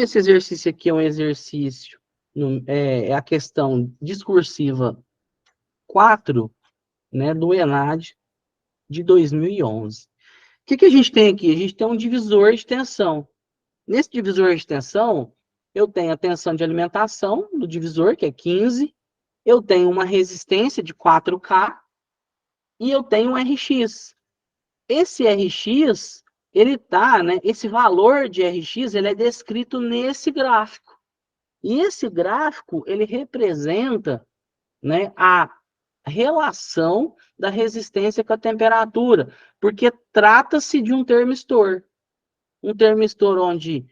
esse exercício aqui é um exercício, é a questão discursiva 4, né, do ENAD de 2011. O que a gente tem aqui? A gente tem um divisor de tensão. Nesse divisor de tensão, eu tenho a tensão de alimentação do divisor, que é 15, eu tenho uma resistência de 4K e eu tenho um RX. Esse RX, ele tá, né, esse valor de RX, ele é descrito nesse gráfico. E esse gráfico, ele representa, né, a relação da resistência com a temperatura, porque trata-se de um termistor. Um termistor onde,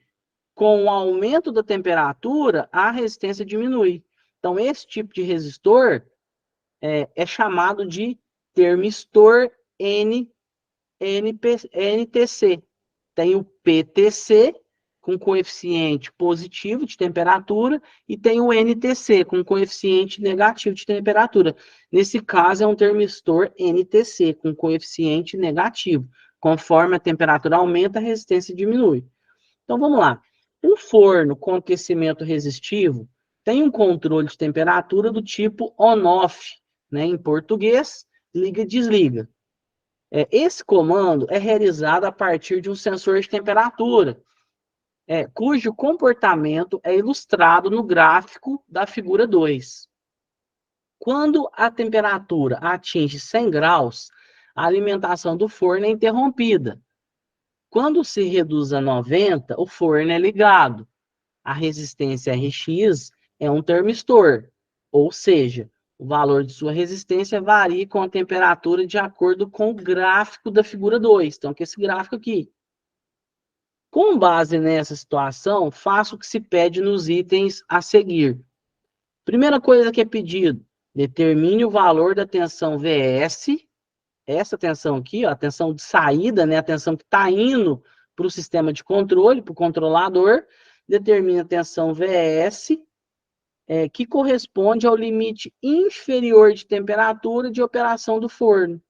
com o aumento da temperatura, a resistência diminui. Então, esse tipo de resistor é chamado de termistor NTC. Tem o PTC, com coeficiente positivo de temperatura, e tem o NTC, com coeficiente negativo de temperatura. Nesse caso, é um termistor NTC, com coeficiente negativo. Conforme a temperatura aumenta, a resistência diminui. Então, vamos lá. Um forno com aquecimento resistivo tem um controle de temperatura do tipo on-off, né? Em português, liga e desliga. Esse comando é realizado a partir de um sensor de temperatura, cujo comportamento é ilustrado no gráfico da figura 2. Quando a temperatura atinge 100 graus, a alimentação do forno é interrompida. Quando se reduz a 90, o forno é ligado. A resistência RX é um termistor, ou seja, o valor de sua resistência varia com a temperatura de acordo com o gráfico da figura 2. Então, aqui esse gráfico aqui. Com base nessa situação, faço o que se pede nos itens a seguir. Primeira coisa que é pedido, determine o valor da tensão VS, essa tensão aqui, ó, a tensão de saída, né, a tensão que está indo para o sistema de controle, para o controlador, determina a tensão VS, que corresponde ao limite inferior de temperatura de operação do forno,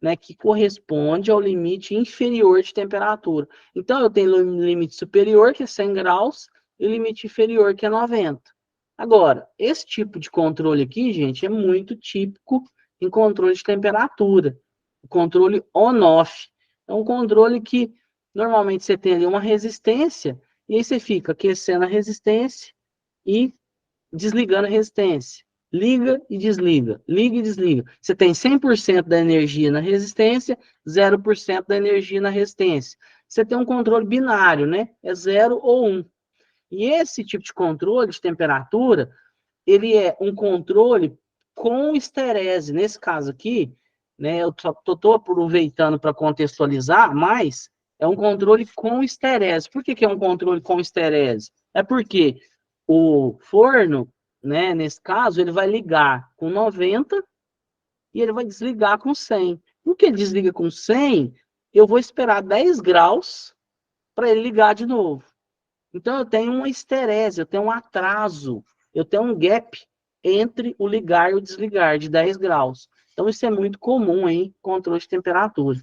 né, que corresponde ao limite inferior de temperatura. Então, eu tenho o limite superior, que é 100 graus, e o limite inferior, que é 90. Agora, esse tipo de controle aqui, gente, é muito típico em controle de temperatura. O controle on-off. É um controle que, normalmente, você tem ali uma resistência, e aí você fica aquecendo a resistência e desligando a resistência. Liga e desliga, liga e desliga. Você tem 100% da energia na resistência, 0% da energia na resistência. Você tem um controle binário, né? É 0 ou 1. E esse tipo de controle de temperatura, ele é um controle com esterese. Nesse caso aqui, né, eu estou aproveitando para contextualizar, mas é um controle com esterese. Por que é um controle com esterese? É porque o forno, né, nesse caso, ele vai ligar com 90 e ele vai desligar com 100. No que ele desliga com 100, eu vou esperar 10 graus para ele ligar de novo. Então, eu tenho uma esterese, eu tenho um atraso, eu tenho um gap entre o ligar e o desligar de 10 graus. Então, isso é muito comum em controle de temperatura.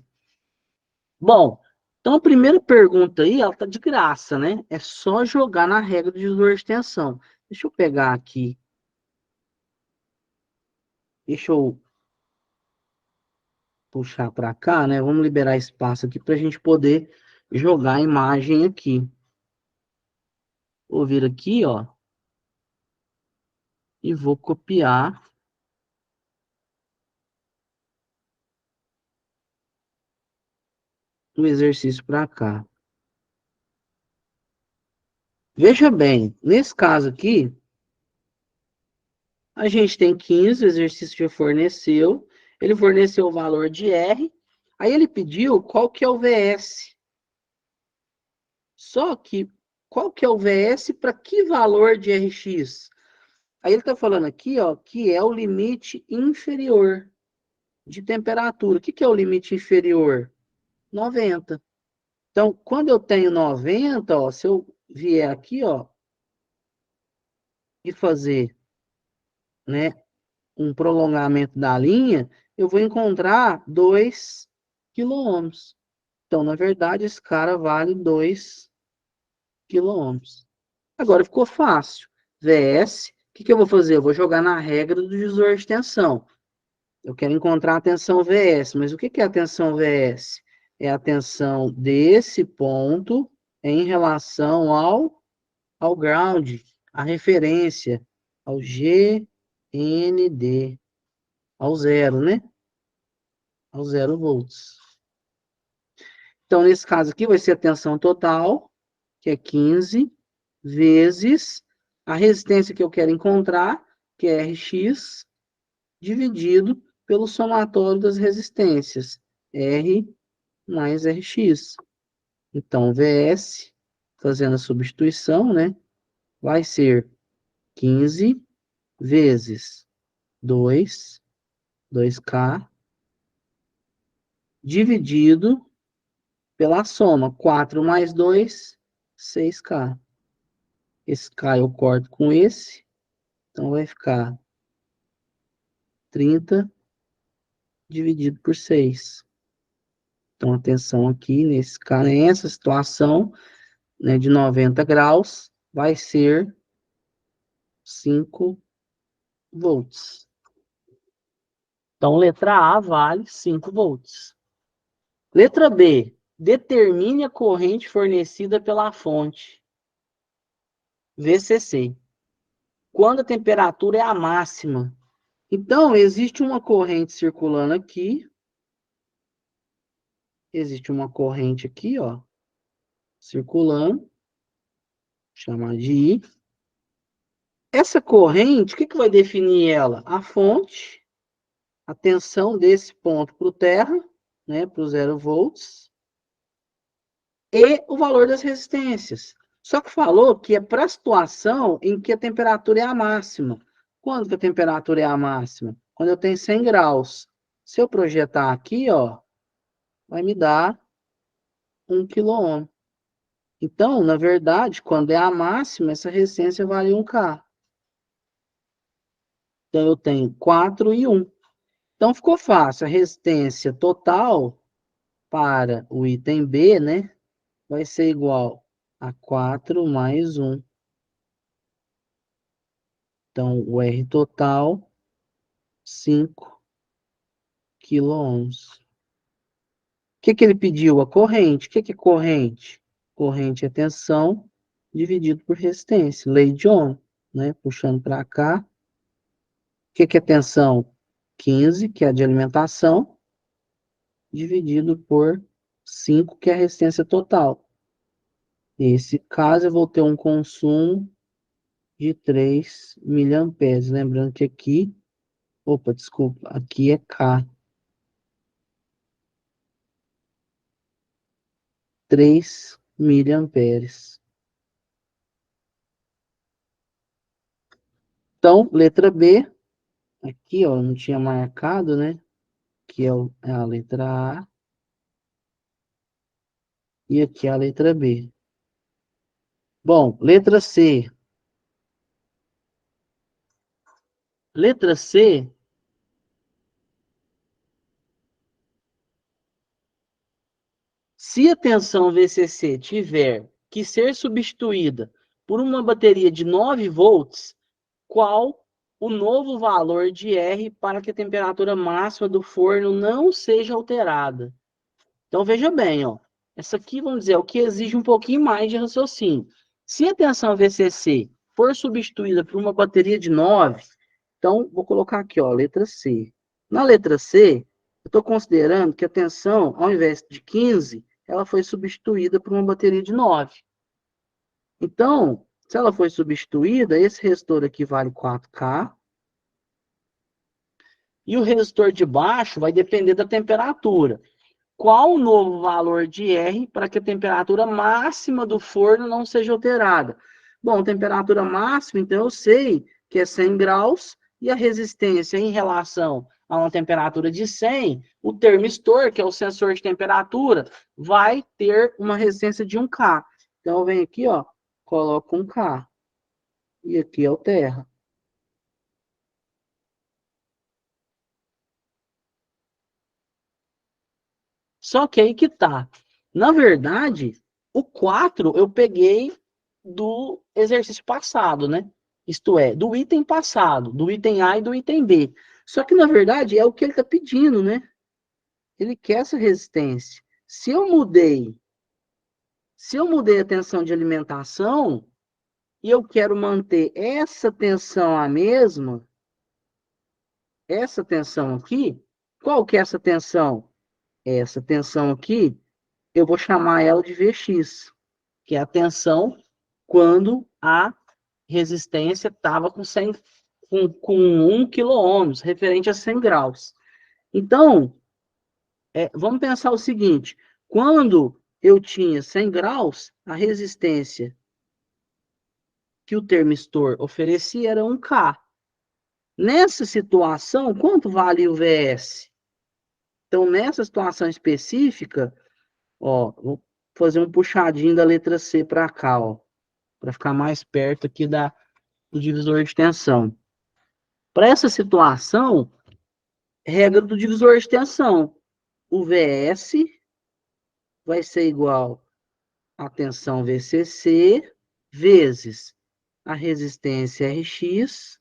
Bom, então a primeira pergunta aí, ela tá de graça, né? É só jogar na regra de divisor de tensão. Deixa eu pegar aqui. Deixa eu puxar para cá, né? Vamos liberar espaço aqui para a gente poder jogar a imagem aqui. Vou vir aqui, ó. E vou copiar o exercício para cá. Veja bem, nesse caso aqui, a gente tem 15, o exercício já forneceu, ele forneceu o valor de R, aí ele pediu qual que é o VS. Só que, qual que é o VS para que valor de RX? Aí ele está falando aqui, ó, que é o limite inferior de temperatura. O que é o limite inferior? 90. Então, quando eu tenho 90, ó, se eu vier aqui, ó, e fazer, né, um prolongamento da linha, eu vou encontrar 2 quilômetros. Então, na verdade, esse cara vale 2 quilômetros. Agora ficou fácil. VS, o que eu vou fazer? Eu vou jogar na regra do divisor de tensão. Eu quero encontrar a tensão VS, mas o que é a tensão VS? É a tensão desse ponto em relação ao ground, a referência, ao GND, ao zero, né? Ao 0 volts. Então, nesse caso aqui, vai ser a tensão total, que é 15, vezes a resistência que eu quero encontrar, que é Rx, dividido pelo somatório das resistências, R mais Rx. Então, VS, fazendo a substituição, né, vai ser 15 vezes 2K, dividido pela soma, 4 mais 2, 6K. Esse K eu corto com esse, então vai ficar 30 dividido por 6. Então, atenção aqui, nessa situação, né, de 90 graus, vai ser 5 volts. Então, letra A vale 5 volts. Letra B, determine a corrente fornecida pela fonte, VCC, quando a temperatura é a máxima. Então, existe uma corrente circulando aqui, existe uma corrente aqui, ó, circulando, chamar de I. Essa corrente, o que vai definir ela? A fonte, a tensão desse ponto para o terra, né, para o 0 volts, e o valor das resistências. Só que falou que é para a situação em que a temperatura é a máxima. Quando que a temperatura é a máxima? Quando eu tenho 100 graus. Se eu projetar aqui, ó, vai me dar 1 kΩ. Então, na verdade, quando é a máxima, essa resistência vale 1K. Então, eu tenho 4 e 1. Então, ficou fácil. A resistência total para o item B, né, vai ser igual a 4 mais 1. Então, o R total, 5 kΩ. O que ele pediu? A corrente. O que é corrente? Corrente é tensão dividido por resistência. Lei de Ohm, né? Puxando para cá. O que é tensão? 15, que é a de alimentação, dividido por 5, que é a resistência total. Nesse caso, eu vou ter um consumo de 3 miliamperes. Lembrando que aqui, opa, desculpa, aqui é K. 3 miliamperes. Então, letra B, aqui, ó, não tinha marcado, né? Aqui é a letra A. E aqui é a letra B. Bom, letra C. Letra C, se a tensão VCC tiver que ser substituída por uma bateria de 9 volts, qual o novo valor de R para que a temperatura máxima do forno não seja alterada? Então, veja bem, ó, essa aqui, vamos dizer, é o que exige um pouquinho mais de raciocínio. Se a tensão VCC for substituída por uma bateria de 9, então, vou colocar aqui, ó, letra C. Na letra C, eu estou considerando que a tensão, ao invés de 15, ela foi substituída por uma bateria de 9. Então, se ela foi substituída, esse resistor aqui vale 4K. E o resistor de baixo vai depender da temperatura. Qual o novo valor de R para que a temperatura máxima do forno não seja alterada? Bom, temperatura máxima, então eu sei que é 100 graus e a resistência em relação a uma temperatura de 100, o termistor, que é o sensor de temperatura, vai ter uma resistência de 1K. Então eu venho aqui, ó, coloco 1K. E aqui é o terra. Só que aí que tá. Na verdade, o 4 eu peguei do exercício passado, né? Isto é, do item passado, do item A e do item B. Só que, na verdade, é o que ele está pedindo, né? Ele quer essa resistência. Se eu mudei a tensão de alimentação e eu quero manter essa tensão a mesma, essa tensão aqui, qual que é essa tensão? Essa tensão aqui, eu vou chamar ela de Vx, que é a tensão quando a resistência estava com 1 quiloohms, referente a 100 graus. Então, vamos pensar o seguinte, quando eu tinha 100 graus, a resistência que o termistor oferecia era 1K. Nessa situação, quanto vale o VS? Então, nessa situação específica, ó, vou fazer um puxadinho da letra C para cá, ó, para ficar mais perto aqui do divisor de tensão. Para essa situação, regra do divisor de tensão, o VS vai ser igual a tensão VCC vezes a resistência RX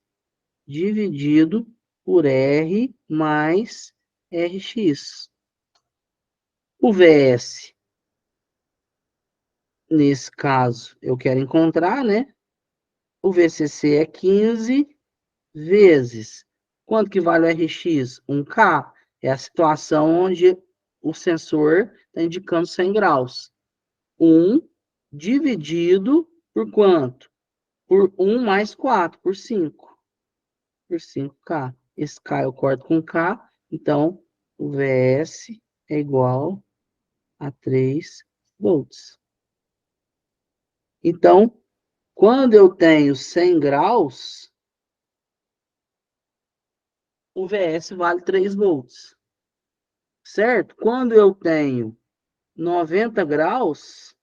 dividido por R mais RX. O VS, nesse caso, eu quero encontrar, né? O VCC é 15 vezes. Quanto que vale o RX? 1K. É a situação onde o sensor está indicando 100 graus. 1 dividido por quanto? Por 1 mais 4, por 5. Por 5K. Esse K eu corto com K, então o VS é igual a 3 volts. Então, quando eu tenho 100 graus, o VS vale 3 volts. Certo? Quando eu tenho 90 graus,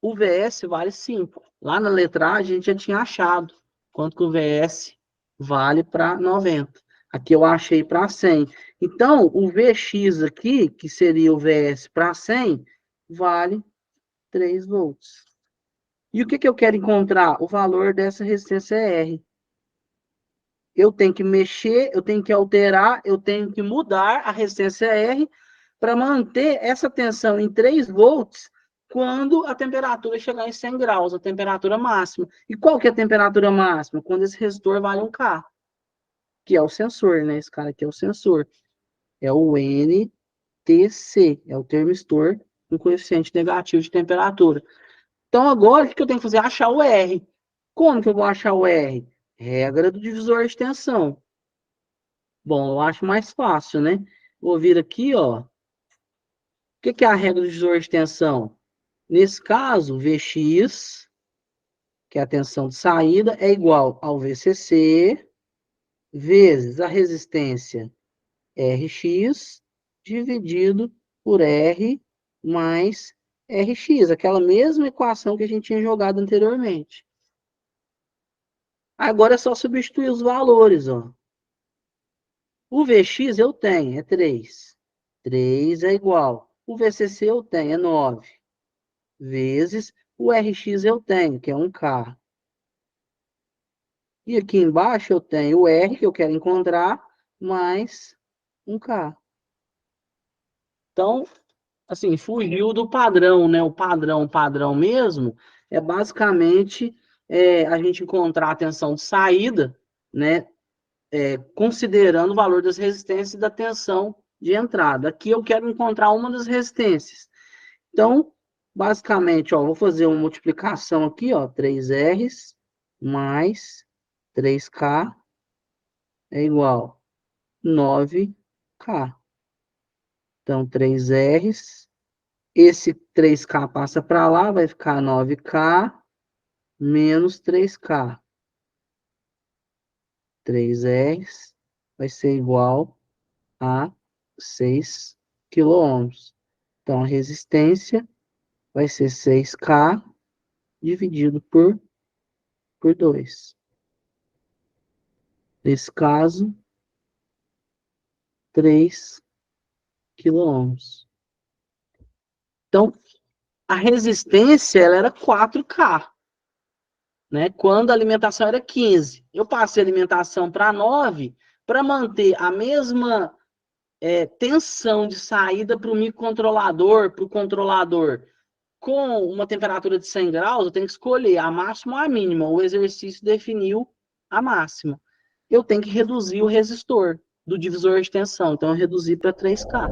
o VS vale 5. Lá na letra A, a gente já tinha achado quanto que o VS vale para 90. Aqui eu achei para 100. Então, o VX aqui, que seria o VS para 100, vale 3 volts. E o que eu quero encontrar? O valor dessa resistência R. Eu tenho que mexer, eu tenho que alterar, eu tenho que mudar a resistência R para manter essa tensão em 3 volts quando a temperatura chegar em 100 graus, a temperatura máxima. E qual que é a temperatura máxima? Quando esse resistor vale 1K, que é o sensor, né? Esse cara aqui é o sensor. É o NTC, é o termistor com coeficiente negativo de temperatura. Então, agora, o que eu tenho que fazer? Achar o R. Como que eu vou achar o R? Regra do divisor de tensão. Bom, eu acho mais fácil, né? Vou vir aqui, ó. O que é a regra do divisor de tensão? Nesse caso, Vx, que é a tensão de saída, é igual ao VCC vezes a resistência Rx dividido por R mais Rx, aquela mesma equação que a gente tinha jogado anteriormente. Agora é só substituir os valores, ó. O Vx eu tenho, é 3. 3 é igual. O VCC eu tenho, é 9. Vezes o Rx eu tenho, que é 1K. E aqui embaixo eu tenho o R, que eu quero encontrar, mais 1K. Então, assim, fugiu do padrão, né? O padrão mesmo, é basicamente a gente encontrar a tensão de saída, né? Considerando o valor das resistências e da tensão de entrada. Aqui eu quero encontrar uma das resistências. Então, basicamente, ó, vou fazer uma multiplicação aqui, ó, 3Rs mais 3K é igual a 9K. Então, 3Rs. Esse 3K passa para lá, vai ficar 9K menos 3K. 3Rs vai ser igual a 6 quiloohms. Então, a resistência vai ser 6K dividido por 2. Nesse caso, 3 quiloohms. Então, A resistência ela era 4K, né? Quando a alimentação era 15. Eu passei a alimentação para 9 para manter a mesma tensão de saída para o microcontrolador, para o controlador. Com uma temperatura de 100 graus, eu tenho que escolher a máxima ou a mínima. O exercício definiu a máxima. Eu tenho que reduzir o resistor do divisor de tensão. Então, eu reduzi para 3K.